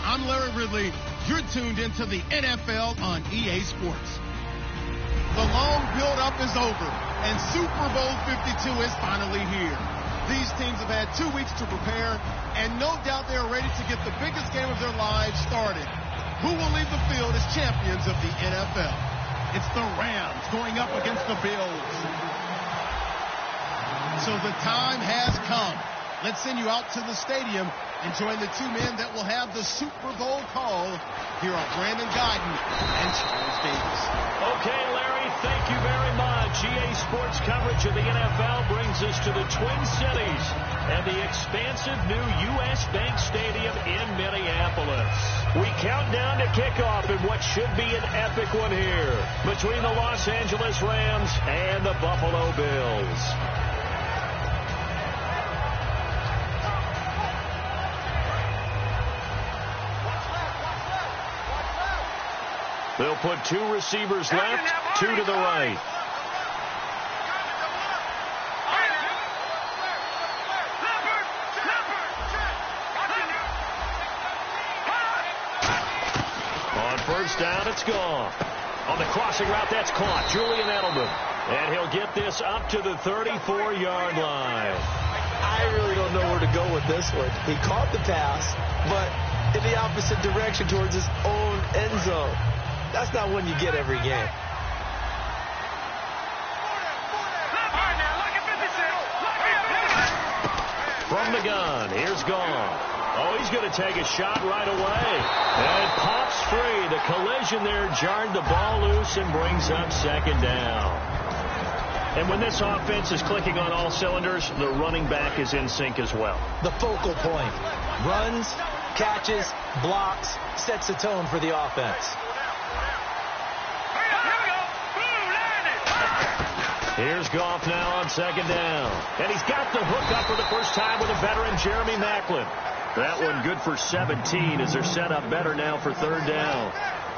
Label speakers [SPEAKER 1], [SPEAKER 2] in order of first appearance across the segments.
[SPEAKER 1] I'm Larry Ridley. You're tuned into the NFL on EA Sports. The long build-up is over, and Super Bowl 52 is finally here. These teams have had 2 weeks to prepare, and no doubt they are ready to get the biggest game of their lives started. Who will leave the field as champions of the NFL? It's the Rams going up against the Bills. So the time has come. Let's send you out to the stadium and join the two men that will have the Super Bowl call. Here are Brandon Guyton and Charles Davis.
[SPEAKER 2] Okay, Larry, thank you very much. EA Sports coverage of the NFL brings us to the Twin Cities and the expansive new U.S. Bank Stadium in Minneapolis. We count down to kickoff in what should be an epic one here between the Los Angeles Rams and the Buffalo Bills. They'll put 2 receivers left, 2 to the right. On first down, it's gone. On the crossing route, that's caught. Julian Edelman. And he'll get this up to the 34-yard line.
[SPEAKER 3] I really don't know where to go with this one. He caught the pass, but in the opposite direction towards his own end zone. That's not one you get every game.
[SPEAKER 2] From the gun, here's Gone. Oh, he's going to take a shot right away. And pops free. The collision there jarred the ball loose and brings up second down. And when this offense is clicking on all cylinders, the running back is in sync as well.
[SPEAKER 3] The focal point. Runs, catches, blocks, sets the tone for the offense.
[SPEAKER 2] Here's Goff now on second down. And he's got the hook up for the first time with a veteran, Jeremy Maclin. That one good for 17 as they're set up better now for third down.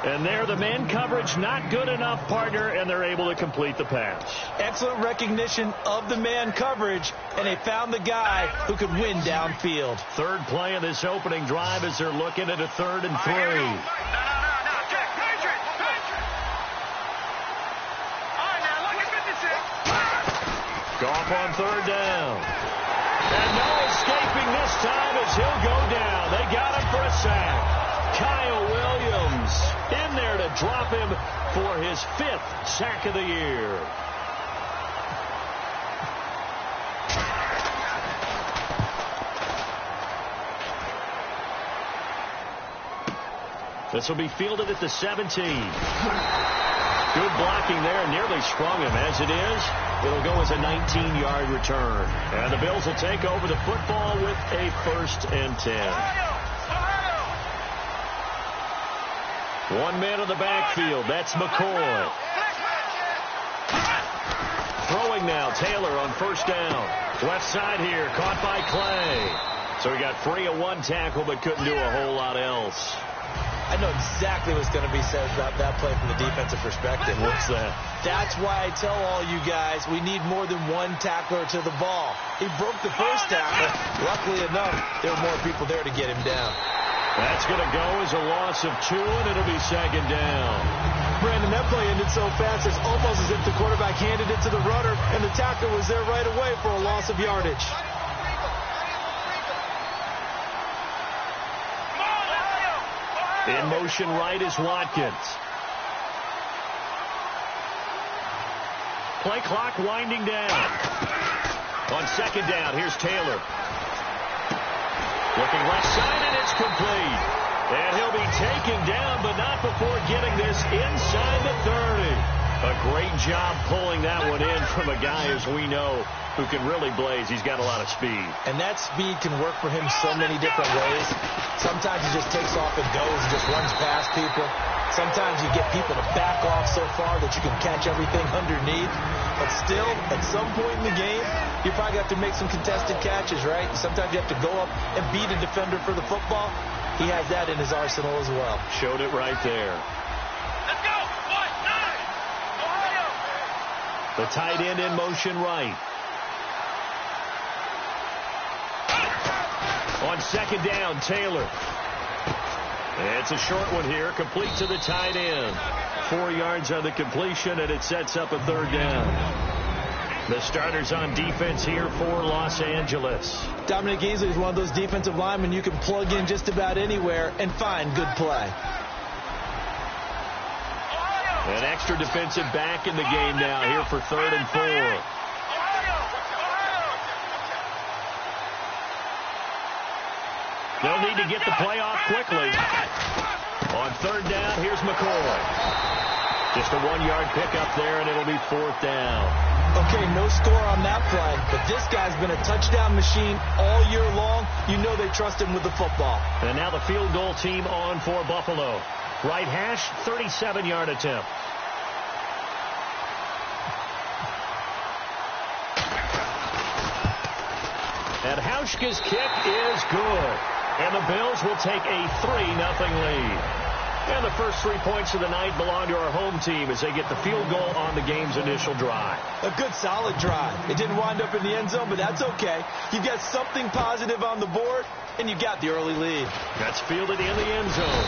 [SPEAKER 2] And there, the man coverage not good enough, partner, and they're able to complete the pass.
[SPEAKER 3] Excellent recognition of the man coverage, and they found the guy who could win downfield.
[SPEAKER 2] Third play of this opening drive as they're looking at a 3rd and 3. Goff on third down. And no escaping this time as he'll go down. They got him for a sack. Kyle Williams in there to drop him for his 5th sack of the year. This will be fielded at the 17. Good blocking there, nearly sprung him. As it is, it'll go as a 19-yard return. And the Bills will take over the football with a 1st and 10. One man in the backfield. That's McCoy. Throwing now, Taylor on first down. Left side here, caught by Clay. So he got free of one tackle but couldn't do a whole lot else.
[SPEAKER 3] I know exactly what's going to be said about that play from the defensive perspective.
[SPEAKER 2] What's that?
[SPEAKER 3] That's why I tell all you guys we need more than one tackler to the ball. He broke the first tackle. Luckily enough, there were more people there to get him down.
[SPEAKER 2] That's going to go as a loss of 2, and it'll be second down.
[SPEAKER 3] Brandon, that play ended so fast, it's almost as if the quarterback handed it to the runner, and the tackler was there right away for a loss of yardage.
[SPEAKER 2] In motion right is Watkins. Play clock winding down. On second down, here's Taylor. Looking left side, and it's complete. And he'll be taken down, but not before getting this inside the 30. A great job pulling that one in from a guy, as we know, who can really blaze. He's got a lot of speed.
[SPEAKER 3] And that speed can work for him so many different ways. Sometimes he just takes off and goes and just runs past people. Sometimes you get people to back off so far that you can catch everything underneath. But still, at some point in the game, you probably have to make some contested catches, right? Sometimes you have to go up and beat a defender for the football. He has that in his arsenal as well.
[SPEAKER 2] Showed it right there.
[SPEAKER 4] Let's go! 9! Ohio!
[SPEAKER 2] The tight end in motion right. On second down, Taylor. It's a short one here, complete to the tight end. 4 yards on the completion, and it sets up a third down. The starters on defense here for Los Angeles.
[SPEAKER 3] Dominic Easley is one of those defensive linemen you can plug in just about anywhere and find good play.
[SPEAKER 2] An extra defensive back in the game now here for 3rd and 4. They'll need to get the play off quickly. On 3rd down, here's McCoy. Just a 1-yard pickup there, and it'll be 4th down.
[SPEAKER 3] Okay, no score on that play, but this guy's been a touchdown machine all year long. You know they trust him with the football.
[SPEAKER 2] And now the field goal team on for Buffalo. Right hash, 37-yard attempt. And Hauschka's kick is good. And the Bills will take a 3-0 lead. And the first 3 points of the night belong to our home team as they get the field goal on the game's initial drive.
[SPEAKER 3] A good, solid drive. It didn't wind up in the end zone, but that's okay. You've got something positive on the board, and you got the early lead.
[SPEAKER 2] That's fielded in the end zone.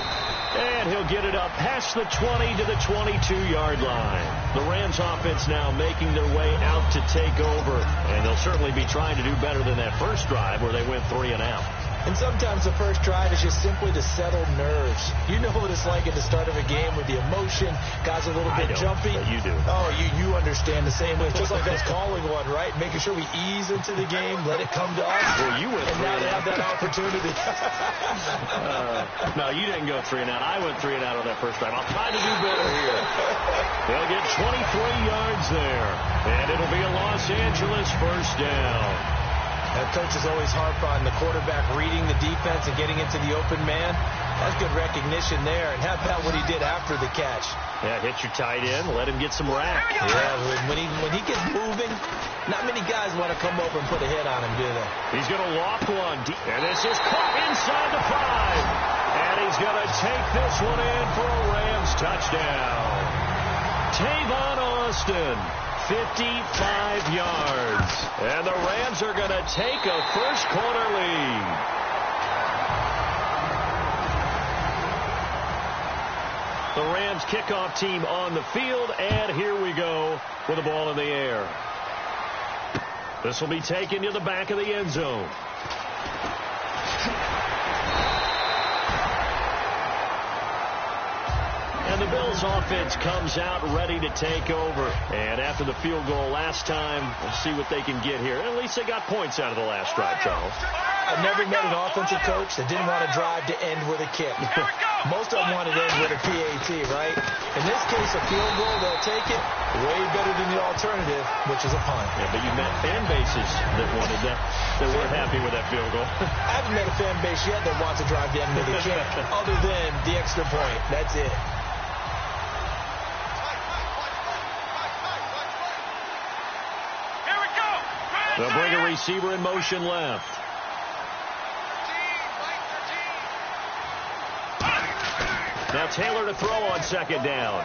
[SPEAKER 2] And he'll get it up past the 20 to the 22-yard line. The Rams offense now making their way out to take over. And they'll certainly be trying to do better than that first drive where they went 3 and out.
[SPEAKER 3] And sometimes the first drive is just simply to settle nerves. You know what it's like at the start of a game with the emotion. Guys a little bit jumpy.
[SPEAKER 2] But you do.
[SPEAKER 3] Oh, you understand the same way. It's just like us calling one, right? Making sure we ease into the game, let it come to us.
[SPEAKER 2] Well, you went 3
[SPEAKER 3] and now they have that opportunity.
[SPEAKER 2] No, you didn't go 3 and out. I went 3 and out on that first drive. I'll try to do better here. They'll get 23 yards there. And it'll be a Los Angeles first down.
[SPEAKER 3] Coaches always harp on the quarterback reading the defense and getting into the open man. That's good recognition there. And how about what he did after the catch?
[SPEAKER 2] Yeah, hit your tight end, let him get some rack.
[SPEAKER 3] Yeah, when he gets moving, not many guys want to come over and put a hit on him, do they?
[SPEAKER 2] He's going to loft one. And this is caught inside the 5. And he's going to take this one in for a Rams touchdown. Tavon Austin. 55 yards. And the Rams are going to take a first-quarter lead. The Rams kickoff team on the field, and here we go with the ball in the air. This will be taken to the back of the end zone. And the Bills offense comes out ready to take over. And after the field goal last time, we'll see what they can get here. At least they got points out of the last drive, Charles.
[SPEAKER 3] I've never met an offensive coach that didn't want to drive to end with a kick. Most of them wanted to end with a PAT, right? In this case, a field goal, they'll take it. Way better than the alternative, which is a punt.
[SPEAKER 2] Yeah, but you met fan bases that wanted that weren't happy with that field goal.
[SPEAKER 3] I haven't met a fan base yet that wants to drive to end with a kick, other than the extra point. That's it.
[SPEAKER 2] They'll bring a receiver in motion left. Taylor to throw on second down.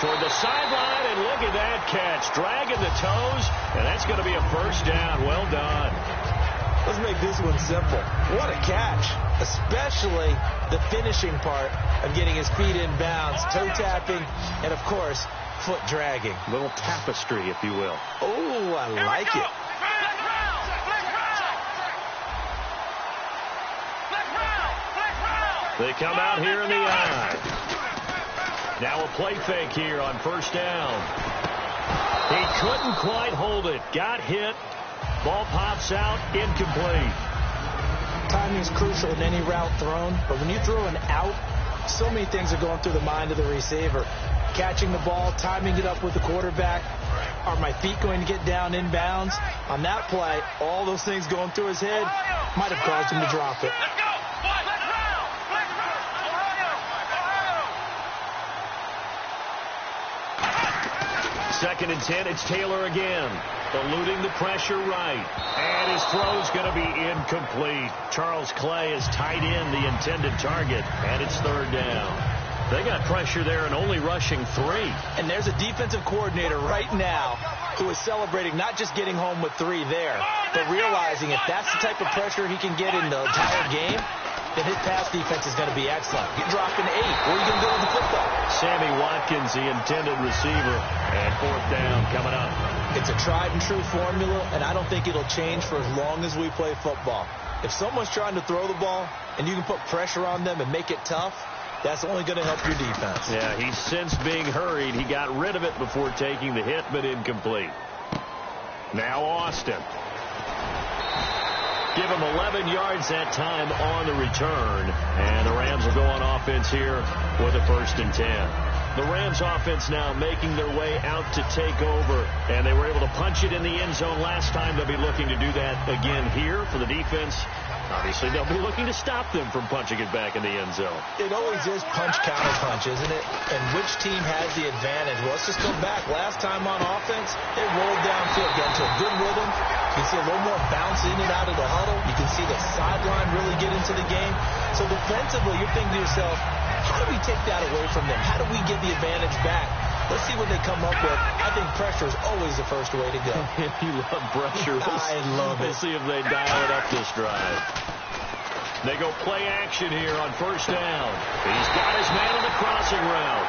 [SPEAKER 2] Toward the sideline, and look at that catch. Dragging the toes, and that's going to be a first down. Well done.
[SPEAKER 3] Let's make this one simple. What a catch, especially the finishing part of getting his feet in bounds, toe tapping, and, of course, foot dragging.
[SPEAKER 2] Little tapestry, if you will.
[SPEAKER 3] Oh, I like it.
[SPEAKER 2] They come out here in the eye. Now a play fake here on first down. He couldn't quite hold it. Got hit. Ball pops out. Incomplete.
[SPEAKER 3] Timing is crucial in any route thrown, but when you throw an out, so many things are going through the mind of the receiver. Catching the ball, timing it up with the quarterback. Are my feet going to get down in bounds? On that play, all those things going through his head might have caused him to drop it.
[SPEAKER 2] Second and 10, it's Taylor again. Eluding the pressure right. And his throw's going to be incomplete. Charles Clay has tied in the intended target, and it's third down. They got pressure there and only rushing 3.
[SPEAKER 3] And there's a defensive coordinator right now who is celebrating not just getting home with 3 there, but realizing if that's the type of pressure he can get in the entire game, then his pass defense is going to be excellent. Get dropping 8. What are you going to do with the football?
[SPEAKER 2] Sammy Watkins, the intended receiver, and fourth down coming up.
[SPEAKER 3] It's a tried and true formula, and I don't think it'll change for as long as we play football. If someone's trying to throw the ball and you can put pressure on them and make it tough, that's only going to help your defense.
[SPEAKER 2] Yeah, he's since being hurried. He got rid of it before taking the hit, but incomplete. Now Austin. Give him 11 yards that time on the return. And the Rams will go on offense here with a first and 10. The Rams offense now making their way out to take over. And they were able to punch it in the end zone last time. They'll be looking to do that again here for the defense. Obviously, they'll be looking to stop them from punching it back in the end zone.
[SPEAKER 3] It always is punch, counter punch, isn't it? And which team has the advantage? Well, let's just go back. Last time on offense, they rolled downfield, got into a good rhythm. You can see a little more bounce in and out of the huddle. You can see the sideline really get into the game. So defensively, you're thinking to yourself, how do we take that away from them? How do we get the advantage back? Let's see what they come up with. I think pressure is always the first way to go.
[SPEAKER 2] You love pressure.
[SPEAKER 3] I love it.
[SPEAKER 2] We'll see if they dial it up this drive. They go play action here on first down. He's got his man on the crossing route.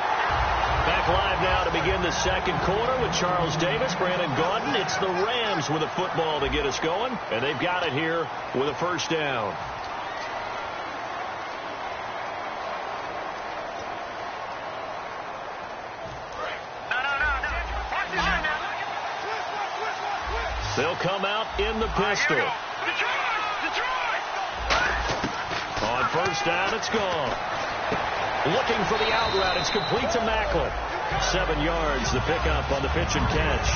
[SPEAKER 2] Back live now to begin the second quarter with Charles Davis, Brandon Gaudin. It's the Rams with a football to get us going, and they've got it here with a first down. They'll come out in the pistol. On first down, it's gone. Looking for the out route. It's complete to Macklin. 7 yards, the pickup on the pitch and catch.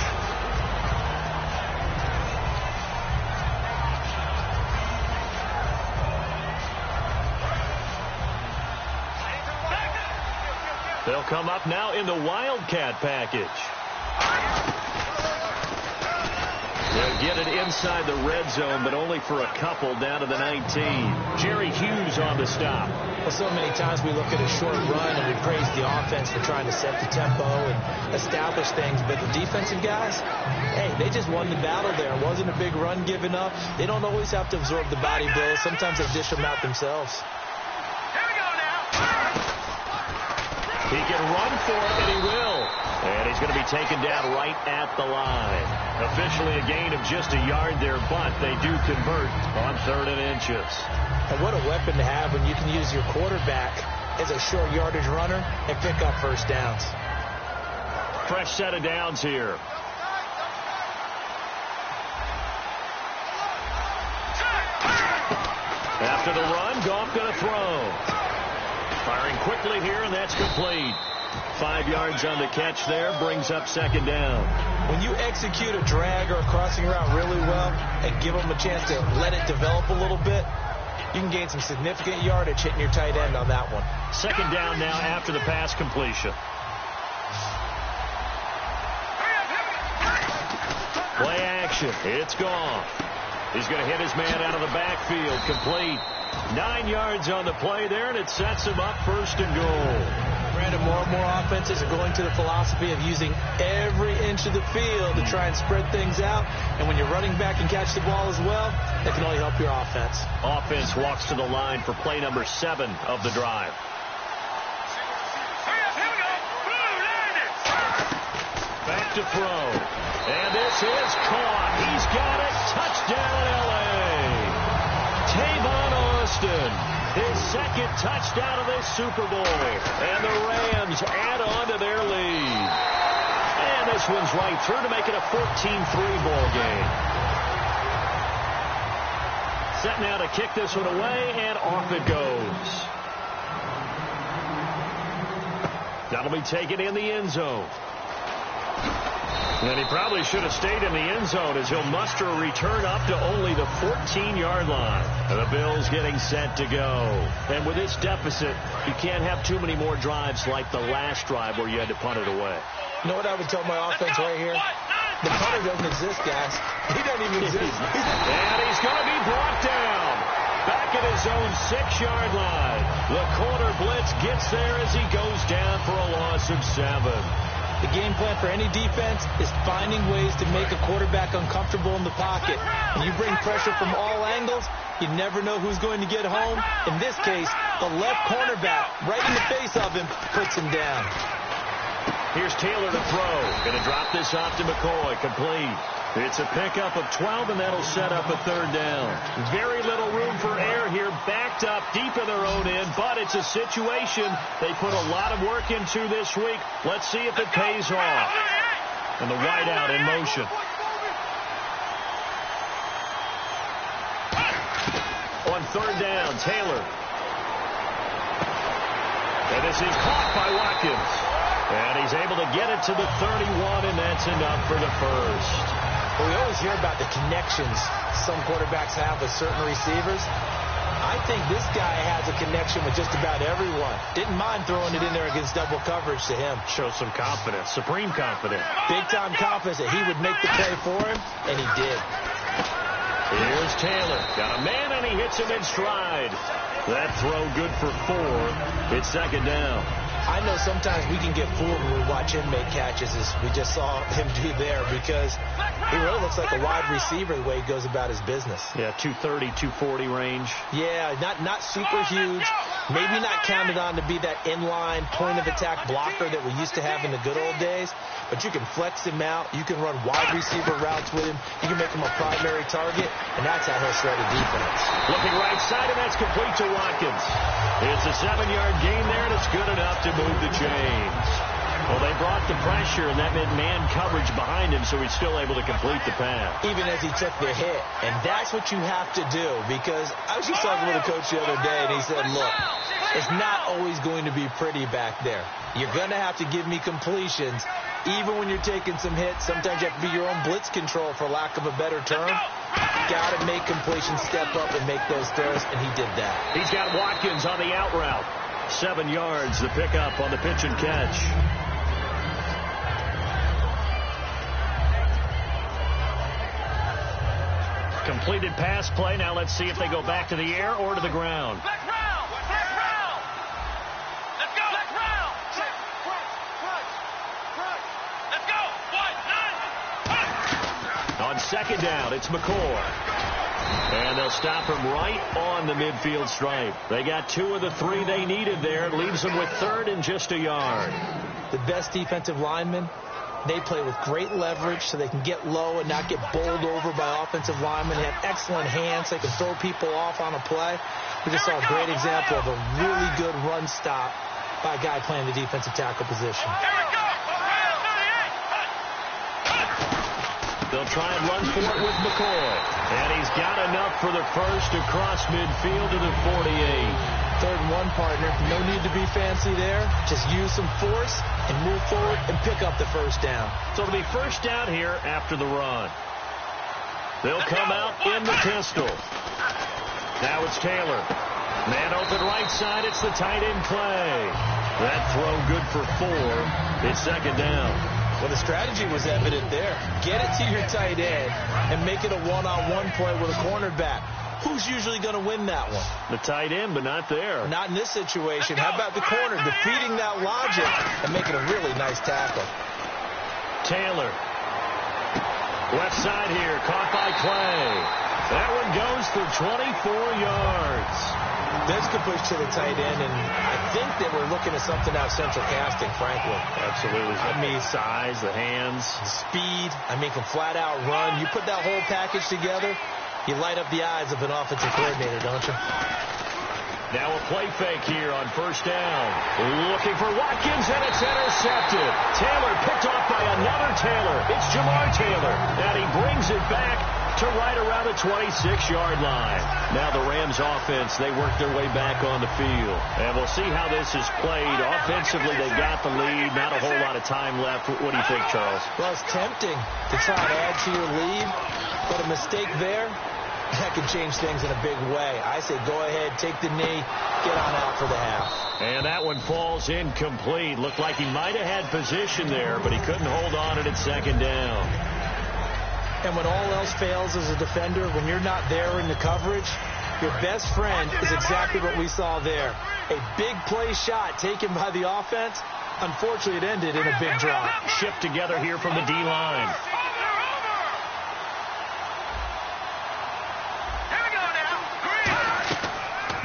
[SPEAKER 2] They'll come up now in the Wildcat package. They'll get it inside the red zone, but only for a couple down to the 19. Jerry Hughes on the stop.
[SPEAKER 3] Well, so many times we look at a short run and we praise the offense for trying to set the tempo and establish things. But the defensive guys, hey, they just won the battle there. It wasn't a big run given up. They don't always have to absorb the body blows. Sometimes they dish them out themselves.
[SPEAKER 4] Here we go now.
[SPEAKER 2] He can run for it, and he will. And he's going to be taken down right at the line. Officially a gain of just a yard there, but they do convert on 3rd and inches.
[SPEAKER 3] And what a weapon to have when you can use your quarterback as a short yardage runner and pick up first downs.
[SPEAKER 2] Fresh set of downs here. After the run, Goff going to throw. Firing quickly here, and that's complete. 5 yards on the catch there, brings up second down.
[SPEAKER 3] When you execute a drag or a crossing route really well and give them a chance to let it develop a little bit, you can gain some significant yardage hitting your tight end on that one.
[SPEAKER 2] Second down now after the pass completion. Play action. It's gone. He's going to hit his man out of the backfield. Complete. 9 yards on the play there, and it sets him up 1st and goal.
[SPEAKER 3] Brandon, more and more offenses are going to the philosophy of using every inch of the field to try and spread things out. And when you're running back and catch the ball as well, that can only help your offense.
[SPEAKER 2] Offense walks to the line for play number 7 of the drive. Back to throw. And this is caught. He's got it. Touchdown, L.A. Tavon Austin. His 2nd touchdown of this Super Bowl. And the Rams add on to their lead. And this one's right through to make it a 14-3 ball game. Set now to kick this one away, and off it goes. That'll be taken in the end zone. And he probably should have stayed in the end zone as he'll muster a return up to only the 14-yard line. And the Bills getting set to go. And with this deficit, you can't have too many more drives like the last drive where you had to punt it away.
[SPEAKER 3] You know what I would tell my offense right here? The punter doesn't exist, guys. He doesn't even exist.
[SPEAKER 2] And he's going to be brought down. Back at his own 6-yard line. The corner blitz gets there as he goes down for a loss of 7.
[SPEAKER 3] The game plan for any defense is finding ways to make a quarterback uncomfortable in the pocket. When you bring pressure from all angles, you never know who's going to get home. In this case, the left cornerback, right in the face of him, puts him down.
[SPEAKER 2] Here's Taylor to throw. Going to drop this off to McCoy. Complete. It's a pickup of 12, and that'll set up a 3rd down. Very little room for error here. Backed up deep in their own end, but it's a situation they put a lot of work into this week. Let's see if it pays off. And the wideout in motion. On 3rd down, Taylor. And this is caught by Watkins. And he's able to get it to the 31, and that's enough for the 1st.
[SPEAKER 3] Well, we always hear about the connections some quarterbacks have with certain receivers. I think this guy has a connection with just about everyone. Didn't mind throwing it in there against double coverage to him.
[SPEAKER 2] Shows some confidence, supreme confidence.
[SPEAKER 3] Big-time confidence that he would make the play for him, and he did.
[SPEAKER 2] Here's Taylor. Got a man, and he hits him in stride. That throw good for 4. It's 2nd down.
[SPEAKER 3] I know sometimes we can get fooled when we watch him make catches, as we just saw him do there, because he really looks like a wide receiver the way he goes about his business.
[SPEAKER 2] Yeah, 230, 240 range.
[SPEAKER 3] Yeah, not super huge. Maybe not counted on to be that inline point-of-attack blocker that we used to have in the good old days, but you can flex him out. You can run wide receiver routes with him. You can make him a primary target, and that's how he'll shred a defense.
[SPEAKER 2] Looking right side, and that's complete to Watkins. It's a 7-yard gain there, and it's good enough to move the chains. Well, they brought the pressure, and that meant man coverage behind him, so he's still able to complete the pass.
[SPEAKER 3] Even as he took the hit. And that's what you have to do, because I was just talking with a coach the other day, and he said, look, it's not always going to be pretty back there. You're going to have to give me completions. Even when you're taking some hits, sometimes you have to be your own blitz control, for lack of a better term. Got to make completions, step up, and make those throws, and he did that.
[SPEAKER 2] He's got Watkins on the out route. 7 yards, the pickup on the pitch and catch. Completed pass play. Now let's see if they go back to the air or to the ground.
[SPEAKER 4] Let's go.
[SPEAKER 2] On 2nd down, it's McCoy. And they'll stop him right on the midfield stripe. They got 2 of the 3 they needed there. It leaves them with 3rd and just a yard.
[SPEAKER 3] The best defensive linemen, they play with great leverage so they can get low and not get bowled over by offensive linemen. They have excellent hands. They can throw people off on a play. We just saw a great example of a really good run stop by a guy playing the defensive tackle position.
[SPEAKER 2] They'll try and run for it with McCoy. And he's got enough for the 1st across midfield to the 48.
[SPEAKER 3] 3rd and 1, partner. No need to be fancy there. Just use some force and move forward and pick up the 1st down.
[SPEAKER 2] So it'll be 1st down here after the run. They'll come out in the pistol. Now it's Taylor. Man open right side. It's the tight end play. That throw good for 4. It's 2nd down.
[SPEAKER 3] Well, the strategy was evident there. Get it to your tight end and make it a one-on-one play with a cornerback. who's usually going to win that one?
[SPEAKER 2] The tight end, but not there.
[SPEAKER 3] Not in this situation. How about the corner defeating that logic and making a really nice tackle?
[SPEAKER 2] Taylor. Left side here, caught by Clay. That one goes for 24 yards.
[SPEAKER 3] This could push to the tight end, and I think they were looking at something out of central casting, frankly.
[SPEAKER 2] Absolutely. I mean, size, the hands.
[SPEAKER 3] Speed. I mean, can flat out run. You put that whole package together, you light up the eyes of an offensive coordinator, don't you?
[SPEAKER 2] Now a play fake here on first down. Looking for Watkins, and it's intercepted. Taylor picked off by another Taylor. It's Jamar Taylor, and he brings it back to right around the 26-yard line. Now the Rams offense, they work their way back on the field. And we'll see how this is played. Offensively, they got the lead. Not a whole lot of time left. What do you think, Charles?
[SPEAKER 3] Well, it's tempting to try and add to your lead, but a mistake there, that could change things in a big way. I say go ahead, take the knee, get on out for the half.
[SPEAKER 2] And that one falls incomplete. Looked like he might have had position there, but he couldn't hold on at second down.
[SPEAKER 3] And when all else fails as a defender, when you're not there in the coverage, your best friend is exactly what we saw there. A big play shot taken by the offense. Unfortunately, it ended in a big drop.
[SPEAKER 2] Shipped together here from the D-line.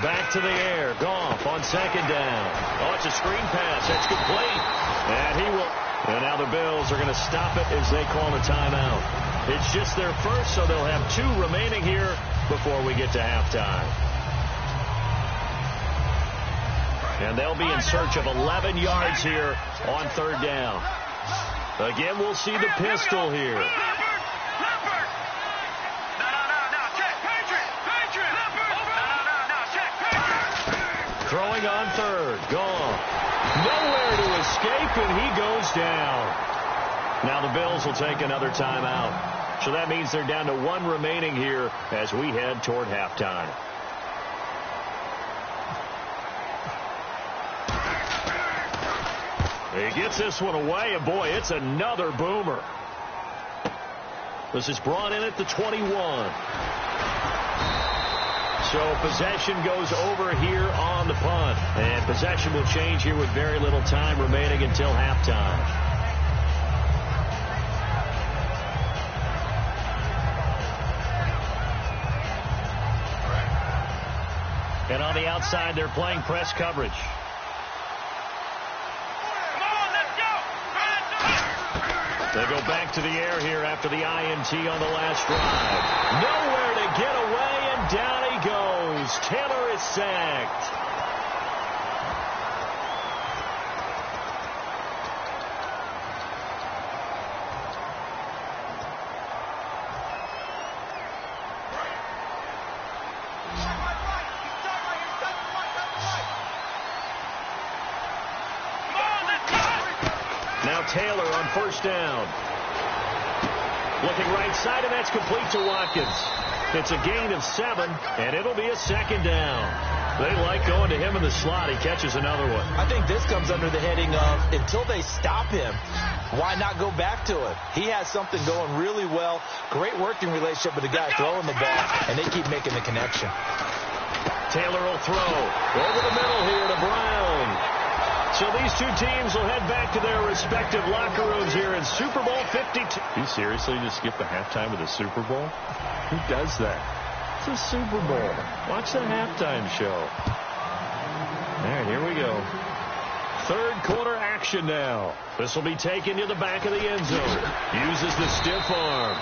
[SPEAKER 2] Back to the air. Goff on second down. Oh, it's a screen pass. That's complete. And he will. And now the Bills are going to stop it as they call a timeout. It's just their first, so they'll have 2 remaining here before we get to halftime. And they'll be in search of 11 yards here on third down. Again, we'll see the pistol here. Throwing on third. Gone. Nowhere to escape, and he goes down. Now the Bills will take another timeout. So that means they're down to 1 remaining here as we head toward halftime. He gets this one away, and boy, it's another boomer. This is brought in at the 21. So possession goes over here on the punt. And possession will change here with very little time remaining until halftime. And on the outside, they're playing press coverage. They go back to the air here after the INT on the last drive. Nowhere to get away, and down he goes. Taylor is sacked. Now Taylor on first down. Looking right side, and that's complete to Watkins. It's a gain of 7, and it'll be a second down. They like going to him in the slot. He catches another one.
[SPEAKER 3] I think this comes under the heading of until they stop him, why not go back to it? He has something going really well. Great working relationship with the guy throwing the ball, and they keep making the connection.
[SPEAKER 2] Taylor will throw over the middle here to Brown. So these 2 teams will head back to their respective locker rooms here in Super Bowl 52. You seriously just skip the halftime of the Super Bowl? Who does that? It's a Super Bowl. Watch the halftime show. All right, here we go. Third quarter action now. This will be taken to the back of the end zone. Uses the stiff arm.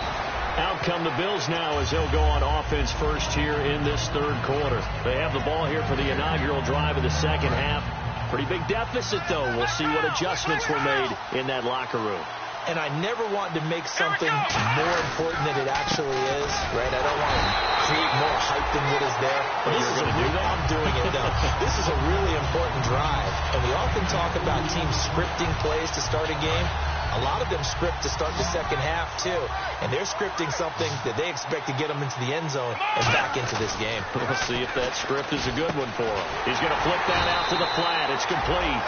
[SPEAKER 2] Out come the Bills now as they'll go on offense first here in this third quarter. They have the ball here for the inaugural drive of the second half. Pretty big deficit, though. We'll see what adjustments were made in that locker room.
[SPEAKER 3] And I never want to make something more important than it actually is, right? I don't want to create more hype than what is there. But this is a do that? I'm doing it, though. This is a really important drive. And we often talk about teams scripting plays to start a game. A lot of them script to start the second half, too. And they're scripting something that they expect to get them into the end zone and back into this game.
[SPEAKER 2] We'll see if that script is a good one for him. He's going to flip that out to the flat. It's complete.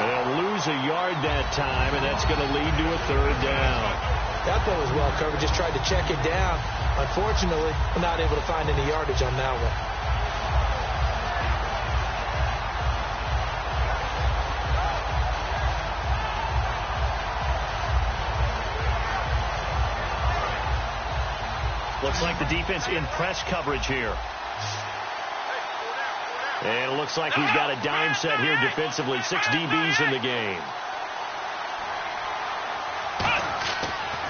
[SPEAKER 2] They'll lose a yard that time, and that's going to lead to a third down.
[SPEAKER 3] That play was well covered. Just tried to check it down. Unfortunately, we're not able to find any yardage on that one.
[SPEAKER 2] Looks like the defense in press coverage here. And it looks like we've got a dime set here defensively. 6 DBs in the game.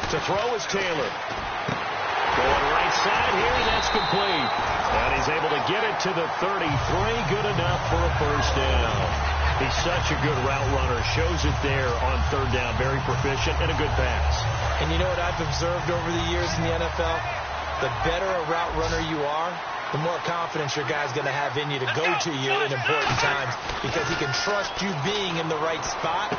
[SPEAKER 2] To throw is Taylor. Going right side here, and that's complete. And he's able to get it to the 33. Good enough for a first down. He's such a good route runner. Shows it there on third down. Very proficient and a good pass.
[SPEAKER 3] And you know what I've observed over the years in the NFL? The better a route runner you are, the more confidence your guy's going to have in you to go to you in important times, because he can trust you being in the right spot,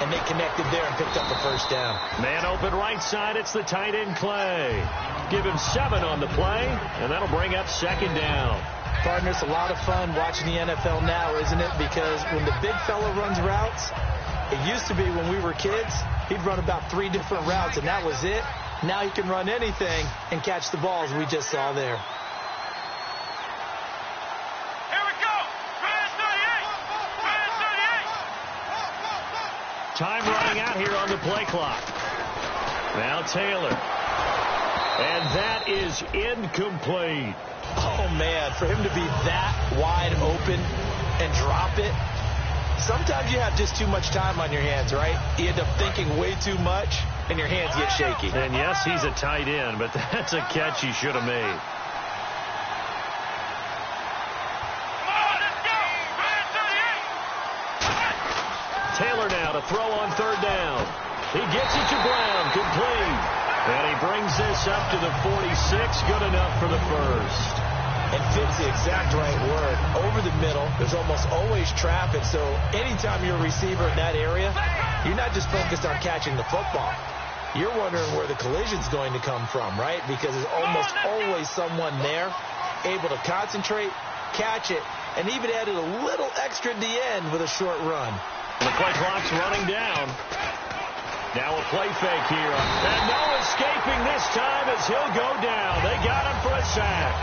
[SPEAKER 3] and they connected there and picked up the first down.
[SPEAKER 2] Man open right side, it's the tight end Clay. Give him 7 on the play, and that'll bring up second down.
[SPEAKER 3] Partner, it's a lot of fun watching the NFL now, isn't it? Because when the big fella runs routes, it used to be when we were kids, he'd run about 3 different routes, and that was it. Now he can run anything and catch the balls we just saw there.
[SPEAKER 4] Here we go. Red 38.
[SPEAKER 2] Time running out here on the play clock. Now Taylor. And that is incomplete.
[SPEAKER 3] Oh, man, for him to be that wide open and drop it. Sometimes you have just too much time on your hands, right? You end up thinking way too much, and your hands get shaky.
[SPEAKER 2] And yes, he's a tight end, but that's a catch he should have made. Taylor now to throw on third down. He gets it to Brown, complete. And he brings this up to the 46, good enough for the first.
[SPEAKER 3] And fits the exact right word. Over the middle, there's almost always traffic, so anytime you're a receiver in that area, you're not just focused on catching the football. You're wondering where the collision's going to come from, right? Because there's almost always someone there able to concentrate, catch it, and even added a little extra at the end with a short run.
[SPEAKER 2] The play clock's running down. Now a play fake here. And no escaping this time as he'll go down. They got him for a sack.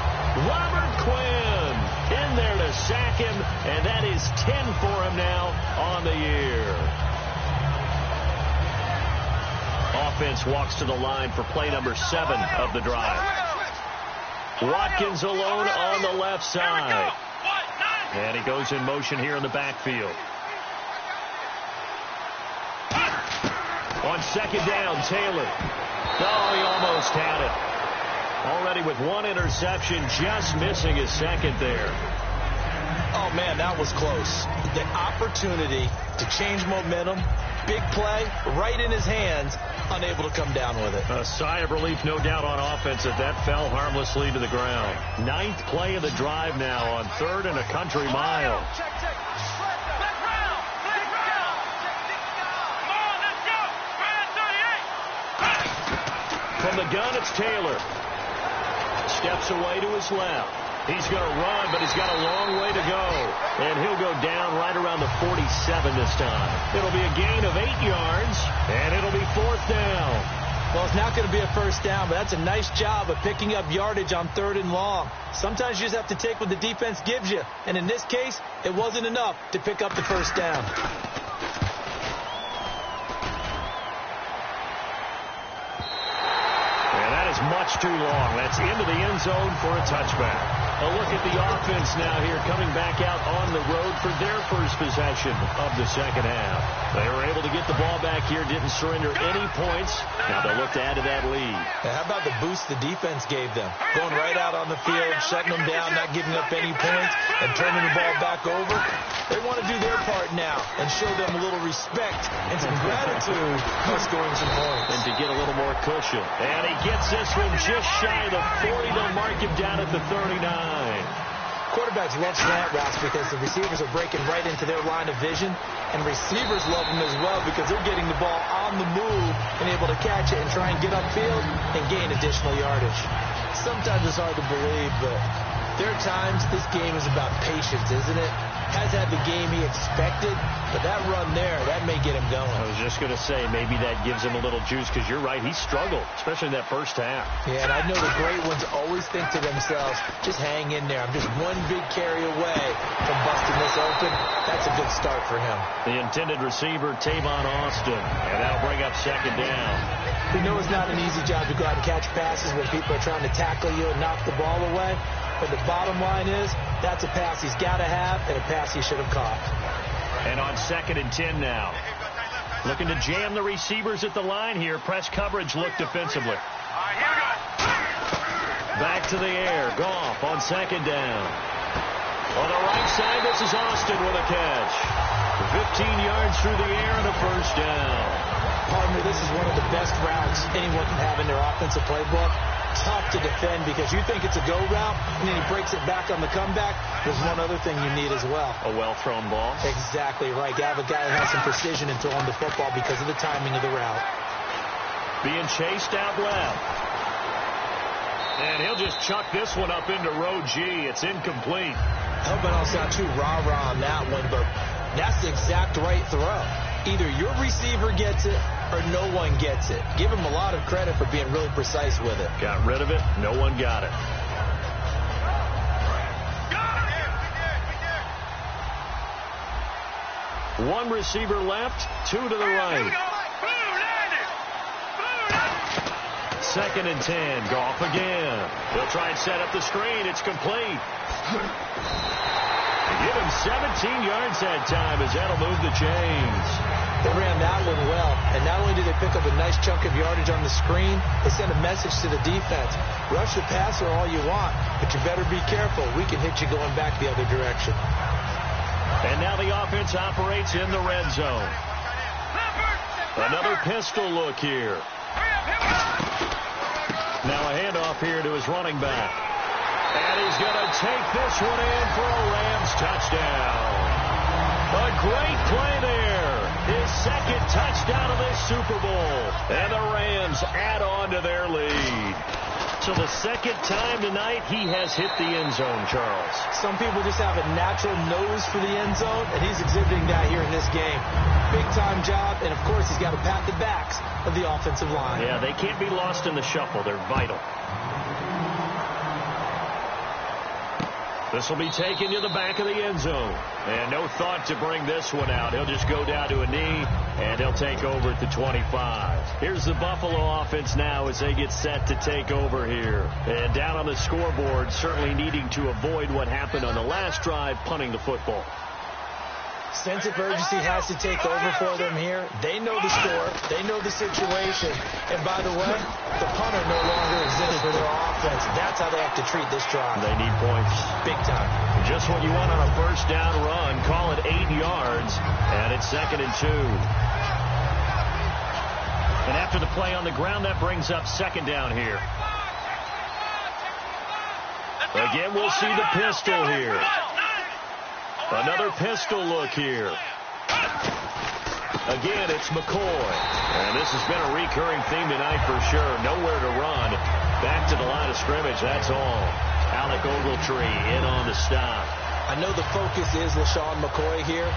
[SPEAKER 2] Robert Quinn in there to sack him, and that is 10 for him now on the year. Offense walks to the line for play number 7 of the drive. Watkins alone on the left side. And he goes in motion here in the backfield. On second down, Taylor. Oh, he almost had it. Already with 1 interception, just missing his second there.
[SPEAKER 3] Oh, man, that was close. The opportunity to change momentum, big play, right in his hands, unable to come down with it.
[SPEAKER 2] A sigh of relief, no doubt, on offense that fell harmlessly to the ground. 9th play of the drive now on 3rd and a country mile. From the gun, it's Taylor. Steps away to his left. He's going to run, but he's got a long way to go. And he'll go down right around the 47 this time. It'll be a gain of 8 yards, and it'll be 4th down.
[SPEAKER 3] Well, it's not going to be a first down, but that's a nice job of picking up yardage on 3rd and long. Sometimes you just have to take what the defense gives you. And in this case, it wasn't enough to pick up the first down.
[SPEAKER 2] Much too long. That's into the end zone for a touchback. A look at the offense now here, coming back out on the road for their first possession of the second half. They were able to get the ball back here, didn't surrender any points. Now they'll look to add to that lead.
[SPEAKER 3] Now, how about the boost the defense gave them? Going right out on the field, shutting them down, not giving up any points, and turning the ball back over. They want to do their part now and show them a little respect and some gratitude for scoring some points.
[SPEAKER 2] And to get a little more cushion. And he gets this one just shy of the 40. They'll mark him down at the 39.
[SPEAKER 3] Quarterbacks love slant routes because the receivers are breaking right into their line of vision, and receivers love them as well because they're getting the ball on the move and able to catch it and try and get upfield and gain additional yardage. Sometimes it's hard to believe, but there are times this game is about patience, isn't it? has had the game he expected, but that run there, that may get him going.
[SPEAKER 2] I was just going to say, maybe that gives him a little juice, because you're right, he struggled, especially in that first half.
[SPEAKER 3] Yeah, and I know the great ones always think to themselves, just hang in there. I'm just one big carry away from busting this open. That's a good start for him.
[SPEAKER 2] The intended receiver, Tavon Austin, and that'll bring up second down.
[SPEAKER 3] We know it's not an easy job to go out and catch passes when people are trying to tackle you and knock the ball away. But the bottom line is, that's a pass he's got to have and a pass he should have caught.
[SPEAKER 2] And on 2nd and 10 now. Looking to jam the receivers at the line here. Press coverage look defensively. Back to the air. Goff on 2nd down. On the right side, this is Austin with a catch. 15 yards through the air and a first down.
[SPEAKER 3] Partner, this is one of the best routes anyone can have in their offensive playbook. Tough to defend because you think it's a go route, and then he breaks it back on the comeback. There's one other thing you need as well.
[SPEAKER 2] A well-thrown ball.
[SPEAKER 3] Exactly right. You have a guy who has some precision in throwing the football because of the timing of the route.
[SPEAKER 2] Being chased out left. And he'll just chuck this one up into row G. It's incomplete.
[SPEAKER 3] I hope I don't sound too rah-rah on that one, but that's the exact right throw. Either your receiver gets it or no one gets it. Give him a lot of credit for being really precise with it.
[SPEAKER 2] Got rid of it. No one got it. One receiver left, 2 to the right. 2nd and 10. Goff again. They'll try and set up the screen. It's complete. Give him 17 yards that time as that'll move the chains.
[SPEAKER 3] They ran that one well, and not only did they pick up a nice chunk of yardage on the screen, they sent a message to the defense. Rush the passer all you want, but you better be careful. We can hit you going back the other direction.
[SPEAKER 2] And now the offense operates in the red zone. Another pistol look here. Now a handoff here to his running back. And he's going to take this one in for a Rams touchdown. A great play there. His 2nd touchdown of this Super Bowl. And the Rams add on to their lead. So the 2nd time tonight he has hit the end zone, Charles.
[SPEAKER 3] Some people just have a natural nose for the end zone, and he's exhibiting that here in this game. Big-time job, and of course he's got to pat the backs of the offensive line.
[SPEAKER 2] Yeah, they can't be lost in the shuffle. They're vital. This will be taken to the back of the end zone. And no thought to bring this one out. He'll just go down to a knee, and he'll take over at the 25. Here's the Buffalo offense now as they get set to take over here. And down on the scoreboard, certainly needing to avoid what happened on the last drive, punting the football.
[SPEAKER 3] Sense of urgency has to take over for them here. They know the score. They know the situation. And by the way, the punter no longer exists for their offense. That's how they have to treat this drive.
[SPEAKER 2] They need points.
[SPEAKER 3] Big time.
[SPEAKER 2] Just what you want on a first down run. Call it 8 yards. And it's 2nd and 2. And after the play on the ground, that brings up 2nd down here. Again, we'll see the pistol here. Another pistol look here. Again, it's McCoy. And this has been a recurring theme tonight for sure. Nowhere to run. Back to the line of scrimmage, that's all. Alec Ogletree in on the stop.
[SPEAKER 3] I know the focus is LaShawn McCoy here,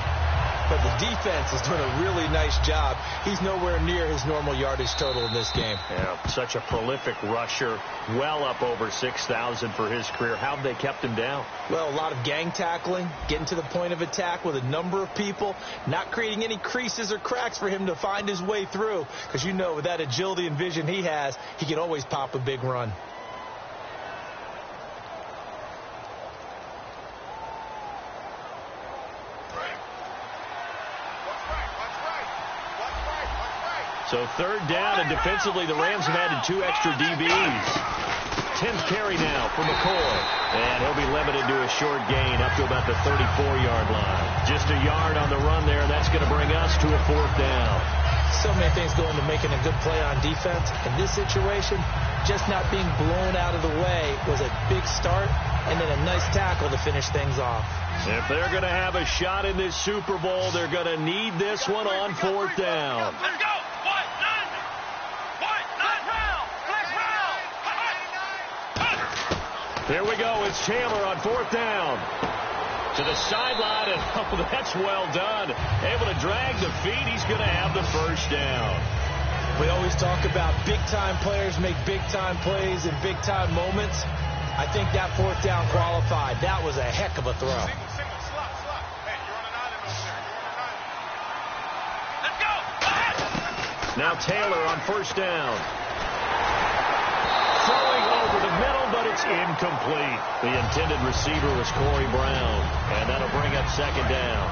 [SPEAKER 3] but the defense is doing a really nice job. He's nowhere near his normal yardage total in this game.
[SPEAKER 2] Yeah, such a prolific rusher, well up over 6,000 for his career. How have they kept him down?
[SPEAKER 3] Well, a lot of gang tackling, getting to the point of attack with a number of people, not creating any creases or cracks for him to find his way through. Because you know, with that agility and vision he has, he can always pop a big run.
[SPEAKER 2] So 3rd down, and defensively the Rams have added 2 extra DBs. 10th carry now for McCoy. And he'll be limited to a short gain up to about the 34-yard line. Just a yard on the run there. That's going to bring us to a 4th down.
[SPEAKER 3] So many things go into making a good play on defense. In this situation, just not being blown out of the way was a big start, and then a nice tackle to finish things off.
[SPEAKER 2] If they're going to have a shot in this Super Bowl, they're going to need this one on 4th down.
[SPEAKER 4] Let's go.
[SPEAKER 2] Here we go. It's Chandler on 4th down. To the sideline, and oh, that's well done. Able to drag the feet. He's going to have the first down.
[SPEAKER 3] We always talk about big-time players make big-time plays in big-time moments. I think that fourth down qualified. That was a heck of a throw.
[SPEAKER 4] Single, slot. Hey, you're on an island over there. Let's go.
[SPEAKER 2] Now Taylor on first down. Throwing over the middle, but it's incomplete. The intended receiver was Corey Brown, and that'll bring up second down.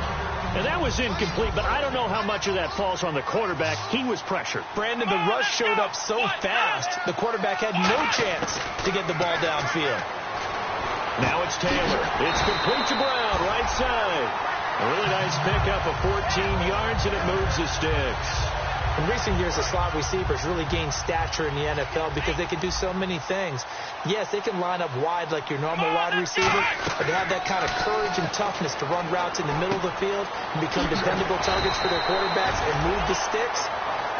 [SPEAKER 2] And that was incomplete, but I don't know how much of that falls on the quarterback. He was pressured.
[SPEAKER 3] Brandon, the rush showed up so fast, the quarterback had no chance to get the ball downfield.
[SPEAKER 2] Now it's Taylor. It's complete to Brown, right side. A really nice pickup of 14 yards, and it moves the sticks.
[SPEAKER 3] In recent years, the slot receivers really gained stature in the NFL because they can do so many things. Yes, they can line up wide like your normal wide receiver, but they have that kind of courage and toughness to run routes in the middle of the field and become dependable targets for their quarterbacks and move the sticks.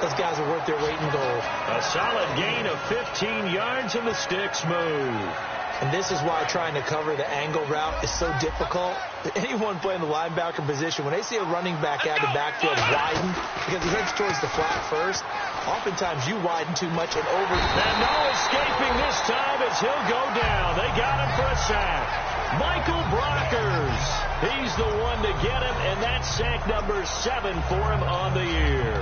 [SPEAKER 3] Those guys are worth their weight in gold.
[SPEAKER 2] A solid gain of 15 yards, and the sticks move.
[SPEAKER 3] And this is why trying to cover the angle route is so difficult. Anyone playing the linebacker position, when they see a running back out of the backfield widen because he heads towards the flat first, oftentimes you widen too much and over.
[SPEAKER 2] And no escaping this time as he'll go down. They got him for a sack. Michael Brockers. He's the one to get him, and that's sack number 7 for him on the year.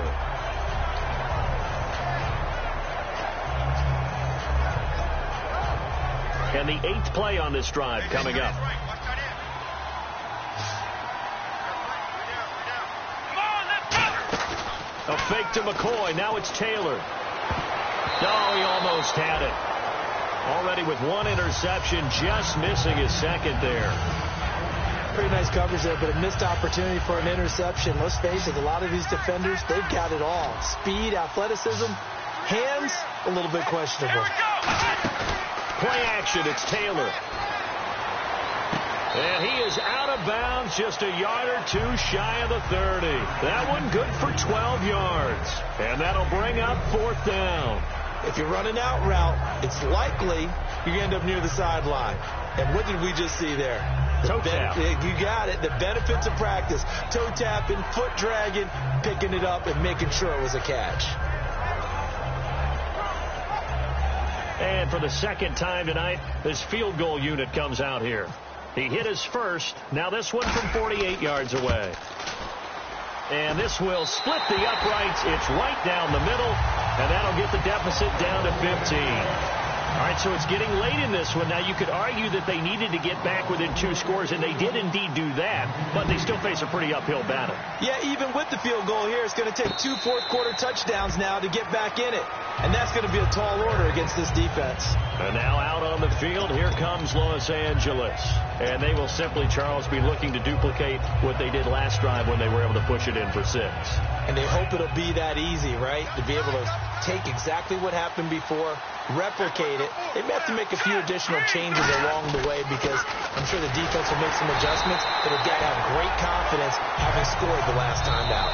[SPEAKER 2] And the 8th play on this drive coming up. A fake to McCoy. Now it's Taylor. Oh, he almost had it. Already with one interception, just missing his second there.
[SPEAKER 3] Pretty nice coverage there, but a missed opportunity for an interception. Let's face it, a lot of these defenders, they've got it all. Speed, athleticism, hands, a little bit questionable.
[SPEAKER 2] Play action, it's Taylor. And he is out of bounds, just a yard or two shy of the 30. That one good for 12 yards. And that'll bring up fourth down.
[SPEAKER 3] If you're running out route, it's likely you end up near the sideline. And what did we just see there?
[SPEAKER 2] Toe tap.
[SPEAKER 3] You got it. The benefits of practice. Toe tapping, foot dragging, picking it up, and making sure it was a catch.
[SPEAKER 2] And for the second time tonight, this field goal unit comes out here. He hit his first. Now this one from 48 yards away. And this will split the uprights. It's right down the middle. And that'll get the deficit down to 15. All right, so it's getting late in this one. Now, you could argue that they needed to get back within 2 scores, and they did indeed do that, but they still face a pretty uphill battle.
[SPEAKER 3] Yeah, even with the field goal here, it's going to take 2 fourth-quarter touchdowns now to get back in it. And that's going to be a tall order against this defense.
[SPEAKER 2] And now out on the field, here comes Los Angeles. And they will simply, Charles, be looking to duplicate what they did last drive when they were able to push it in for 6.
[SPEAKER 3] And they hope it'll be that easy, right? To be able to take exactly what happened before, replicate it. They may have to make a few additional changes along the way because I'm sure the defense will make some adjustments, but they've got to have great confidence having scored the last time out.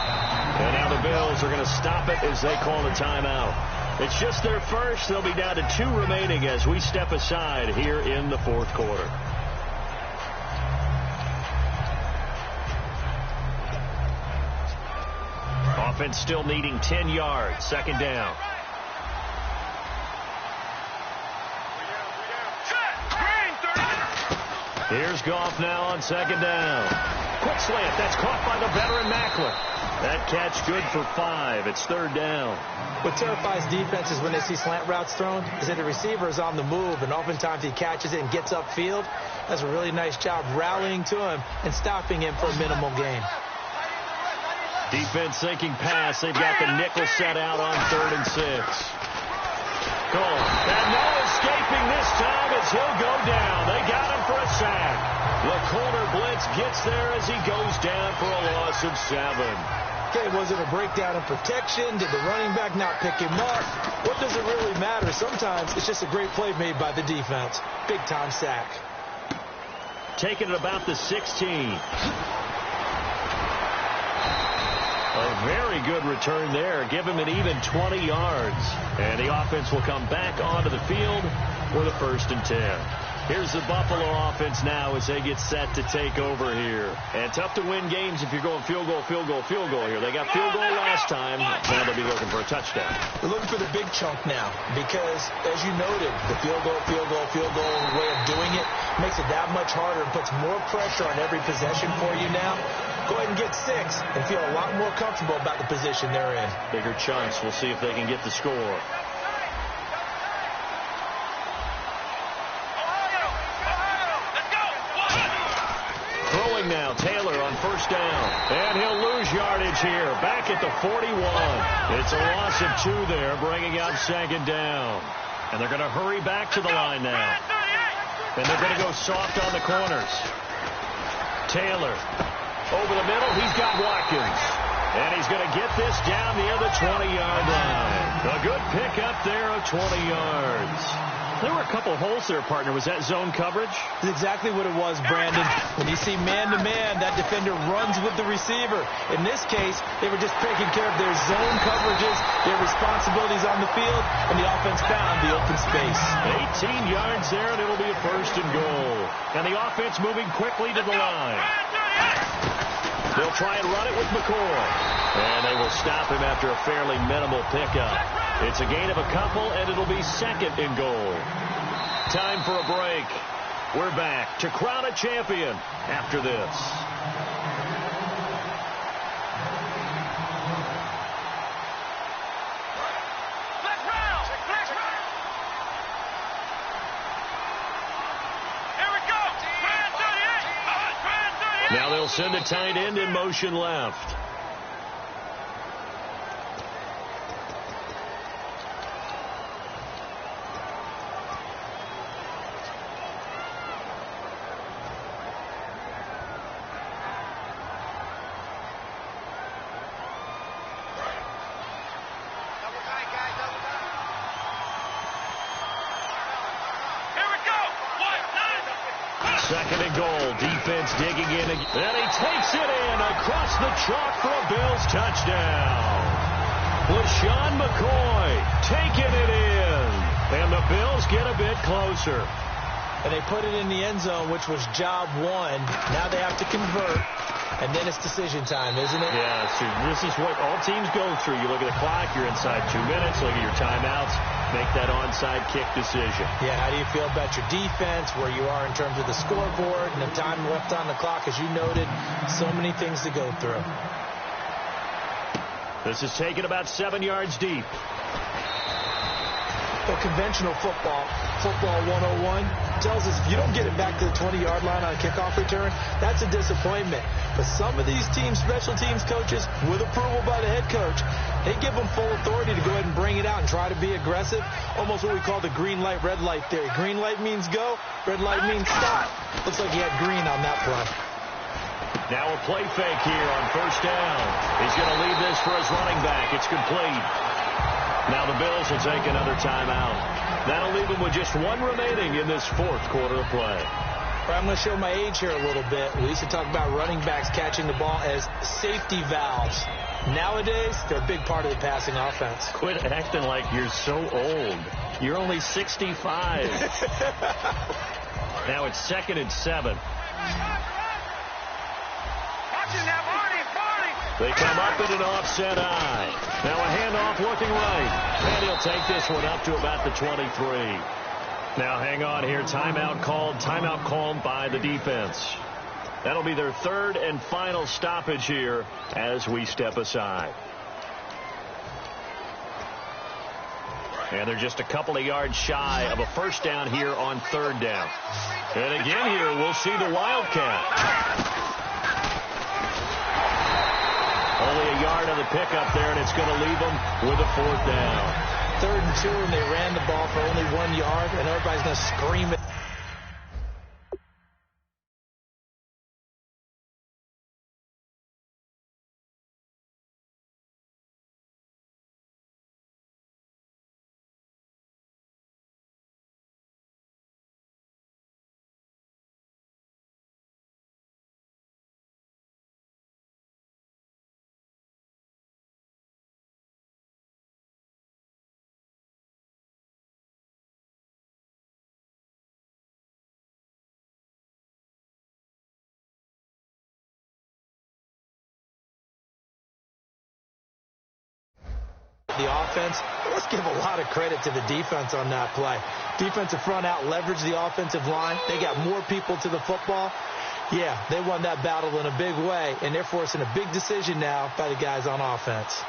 [SPEAKER 2] And now the Bills are going to stop it as they call the timeout. It's just their first. They'll be down to 2 remaining as we step aside here in the fourth quarter. Offense still needing 10 yards. Second down. Here's Goff now on second down. Quick slant. That's caught by the veteran Macklin. That catch good for 5. It's third down.
[SPEAKER 3] What terrifies defenses when they see slant routes thrown is that the receiver is on the move, and oftentimes he catches it and gets upfield. That's a really nice job rallying to him and stopping him for a minimal gain.
[SPEAKER 2] Defense thinking pass. They've got the nickel set out on 3rd and 6. Goal. And no escaping this time as he'll go down. They got him for a sack. The corner blitz gets there as he goes down for a loss of 7.
[SPEAKER 3] Okay, was it a breakdown in protection? Did the running back not pick him up? What does it really matter? Sometimes it's just a great play made by the defense. Big-time sack.
[SPEAKER 2] Taking it about the 16. A very good return there. Give him an even 20 yards. And the offense will come back onto the field for the 1st and 10. Here's the Buffalo offense now as they get set to take over here. And tough to win games if you're going field goal, field goal, field goal here. They got field goal last time. Now they'll be looking for a touchdown.
[SPEAKER 3] They're looking for the big chunk now because, as you noted, the field goal, field goal, field goal way of doing it makes it that much harder and puts more pressure on every possession for you now. Go ahead and get 6 and feel a lot more comfortable about the position they're in.
[SPEAKER 2] Bigger chunks. We'll see if they can get the score. Throwing now, Taylor on first down. And he'll lose yardage here. Back at the 41. It's a loss of 2 there, bringing up second down. And they're going to hurry back to the line now. And they're going to go soft on the corners. Taylor over the middle. He's got Watkins. And he's going to get this down near the 20-yard line. A good pickup there of 20 yards. There were a couple holes there, partner. Was that zone coverage?
[SPEAKER 3] That's exactly what it was, Brandon. When you see man-to-man, that defender runs with the receiver. In this case, they were just taking care of their zone coverages, their responsibilities on the field, and the offense found the open space.
[SPEAKER 2] 18 yards there, and it'll be a first and goal. And the offense moving quickly to the line. They'll try and run it with McCoy. And they will stop him after a fairly minimal pickup. It's a gain of a couple, and it'll be second and goal. Time for a break. We're back to crown a champion after this. Now they'll send a tight end in motion left. Second and goal. Defense digging in. And he takes it in across the chalk for a Bills touchdown. LaShawn McCoy taking it in. And the Bills get a bit closer.
[SPEAKER 3] And they put it in the end zone, which was job 1. Now they have to convert. And then it's decision time, isn't it?
[SPEAKER 2] Yeah, so this is what all teams go through. You look at the clock, you're inside 2 minutes, look at your timeouts, make that onside kick decision.
[SPEAKER 3] Yeah, how do you feel about your defense, where you are in terms of the scoreboard, and the time left on the clock, as you noted, so many things to go through.
[SPEAKER 2] This is taken about 7 yards deep.
[SPEAKER 3] Well, conventional football 101, tells us if you don't get it back to the 20-yard line on a kickoff return, that's a disappointment. But some of these teams, special teams coaches, with approval by the head coach, they give them full authority to go ahead and bring it out and try to be aggressive, almost what we call the green light, red light theory. Green light means go, red light means stop. Looks like he had green on that play.
[SPEAKER 2] Now a play fake here on first down. He's going to leave this for his running back. It's complete. Now the Bills will take another timeout. That'll leave them with just 1 remaining in this fourth quarter of play.
[SPEAKER 3] I'm going to show my age here a little bit. We used to talk about running backs catching the ball as safety valves. Nowadays, they're a big part of the passing offense.
[SPEAKER 2] Quit acting like you're so old. You're only 65. Now it's 2nd and 7. They come up in an offset eye. Now a handoff looking right. And he'll take this one up to about the 23. Now hang on here. Timeout called by the defense. That'll be their 3rd and final stoppage here as we step aside. And they're just a couple of yards shy of a first down here on 3rd down. And again here we'll see the Wildcat. Only a yard on the pickup there, and it's going to leave them with a 4th down.
[SPEAKER 3] 3rd and 2, and they ran the ball for only 1 yard, and everybody's going to scream it. the offense. Let's give a lot of credit to the defense on that play. Defensive front out leveraged the offensive line. They got more people to the football. Yeah, they won that battle in a big way, and they're forcing a big decision now by the guys on offense.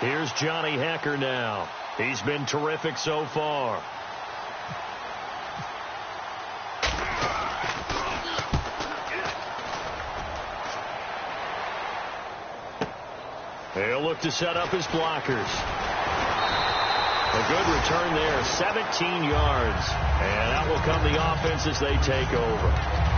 [SPEAKER 2] Here's Johnny Hecker now. He's been terrific so far. He'll look to set up his blockers. A good return there, 17 yards. And out will come the offense as they take over.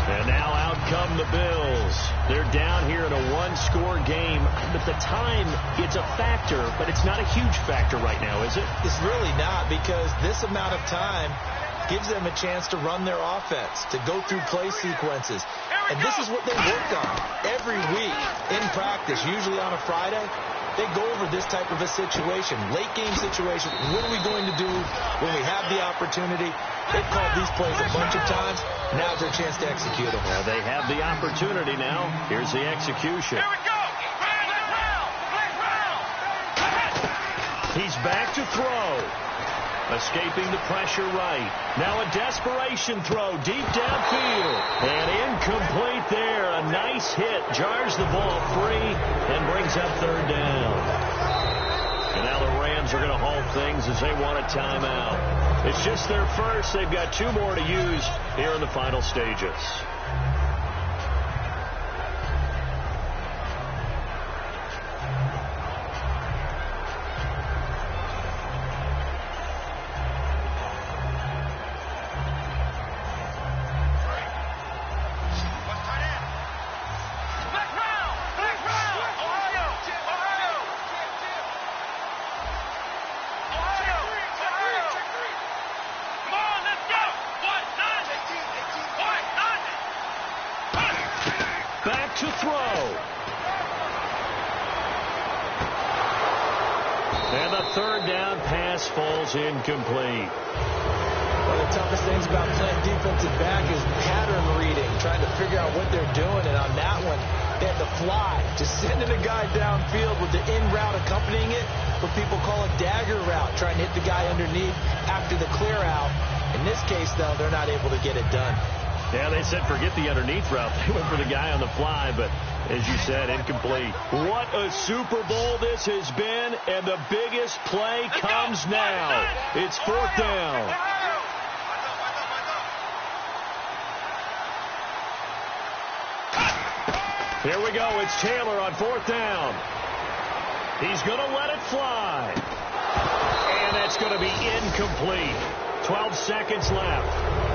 [SPEAKER 2] And now out come the Bills. They're down here in a one-score game. But the time, it's a factor, but it's not a huge factor right now, is it?
[SPEAKER 3] It's really not, because this amount of time gives them a chance to run their offense, to go through play sequences. And this is what they work on every week in practice, usually on a Friday. They go over this type of a situation, late game situation. What are we going to do when we have the opportunity? They've called these plays a bunch of times. Now's their chance to execute them.
[SPEAKER 2] Well, they have the opportunity now. Here's the execution.
[SPEAKER 4] Here we go.
[SPEAKER 2] He's back to throw. Escaping the pressure right. Now a desperation throw deep downfield. And incomplete there. A nice hit. Jars the ball free and brings up third down. And now the Rams are going to halt things as they want a timeout. It's just their first. They've got two more to use here in the final stages. To throw. And the third down pass falls incomplete.
[SPEAKER 3] One of the toughest things about playing defensive back is pattern reading, trying to figure out what they're doing. And on that one, they had to fly, just sending a guy downfield with the in route accompanying it, what people call a dagger route, trying to hit the guy underneath after the clear out. In this case, though, they're not able to get it done.
[SPEAKER 2] Yeah, they said forget the underneath route. They went for the guy on the fly, but as you said, incomplete. What a Super Bowl this has been, and the biggest play comes now. It's fourth down. Here we go. It's Taylor on fourth down. He's going to let it fly. And that's going to be incomplete. 12 seconds left.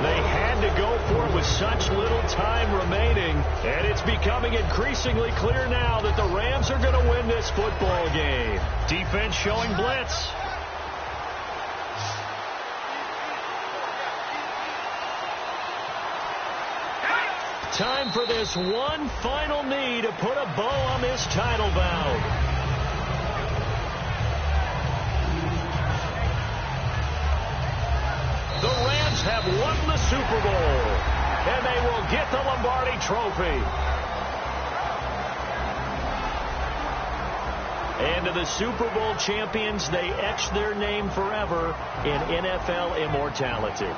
[SPEAKER 2] They had to go for it with such little time remaining, and it's becoming increasingly clear now that the Rams are going to win this football game. Defense showing blitz. Time for this one final knee to put a bow on this title bout. The Rams have won the Super Bowl, and they will get the Lombardi Trophy. And to the Super Bowl champions, they etch their name forever in NFL immortality.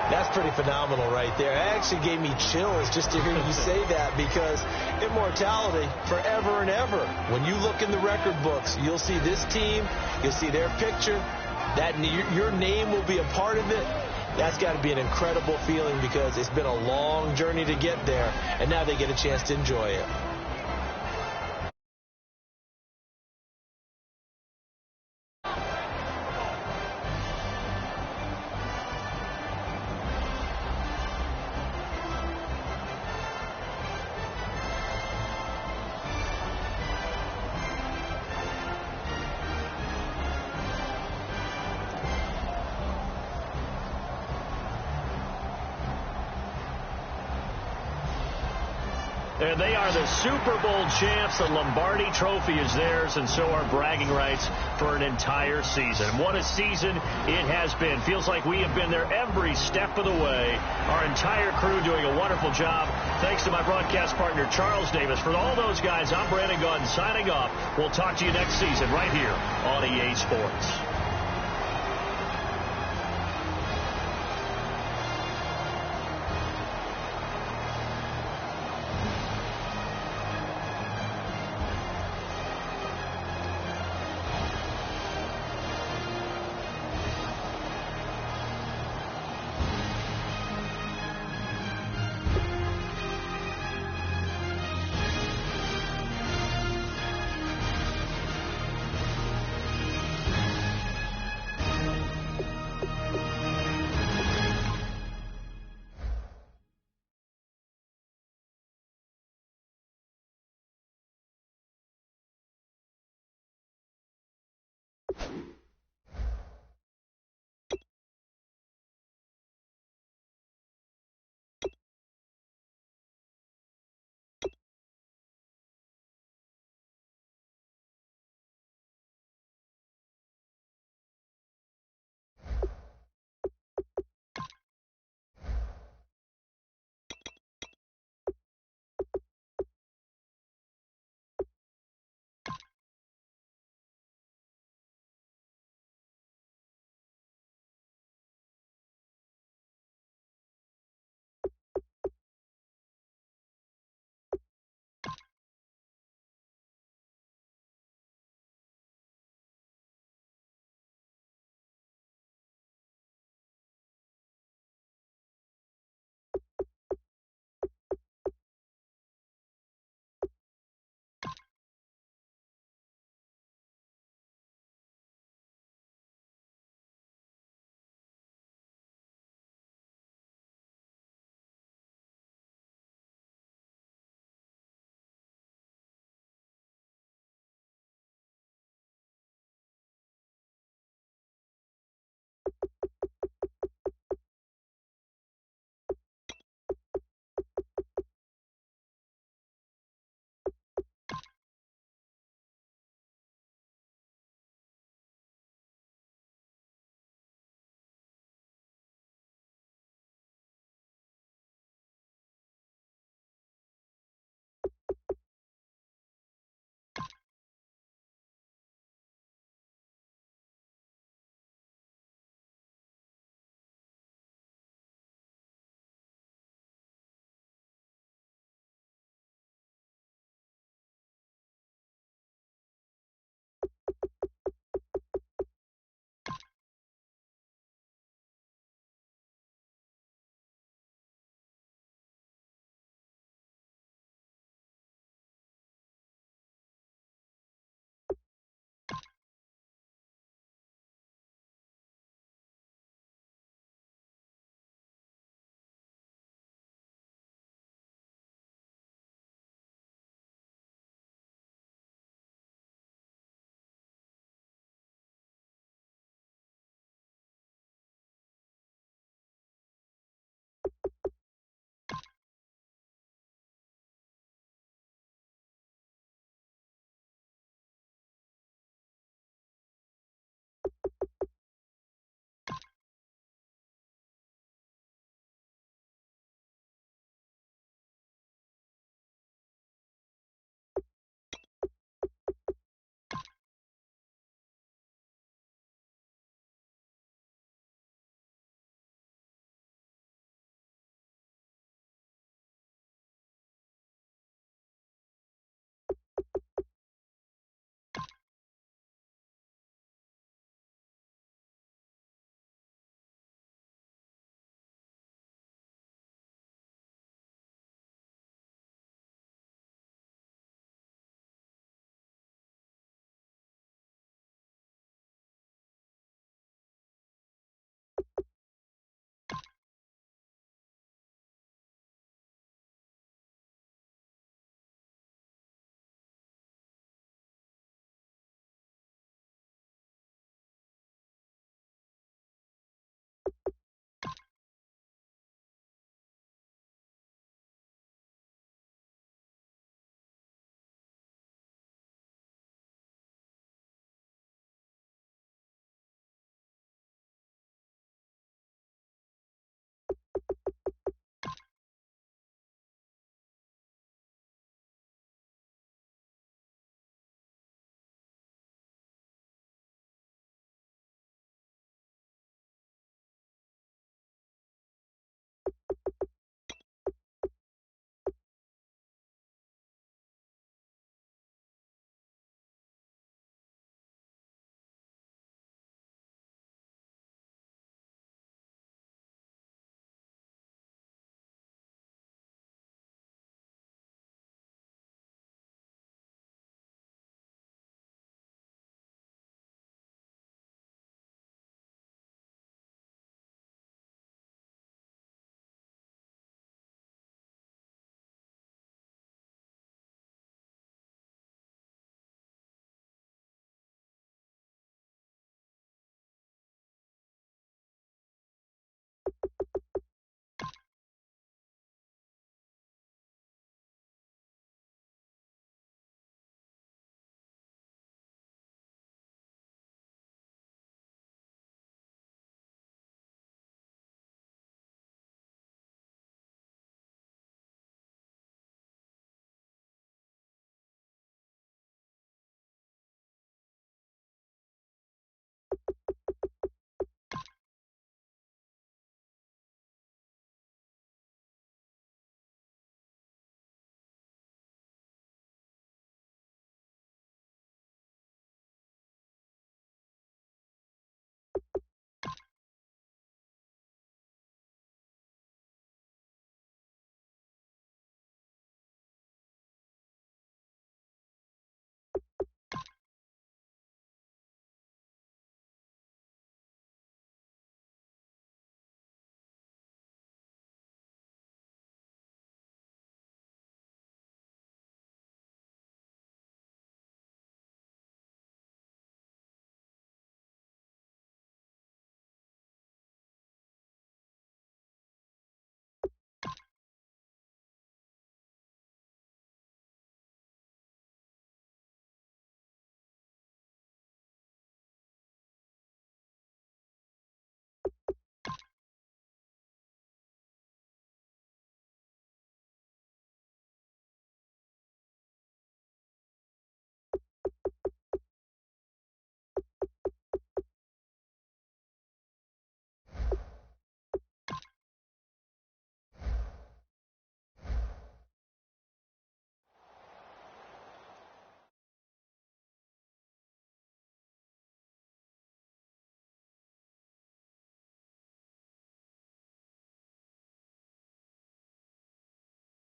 [SPEAKER 3] That's pretty phenomenal right there. It actually gave me chills just to hear you say that, because immortality forever and ever. When you look in the record books, you'll see this team, you'll see their picture. That your name will be a part of it. That's got to be an incredible feeling, because it's been a long journey to get there, and now they get a chance to enjoy it.
[SPEAKER 2] And they are the Super Bowl champs. The Lombardi Trophy is theirs, and so are bragging rights for an entire season. What a season it has been. Feels like we have been there every step of the way. Our entire crew doing a wonderful job. Thanks to my broadcast partner, Charles Davis. For all those guys, I'm Brandon Gaudin signing off. We'll talk to you next season right here on EA Sports.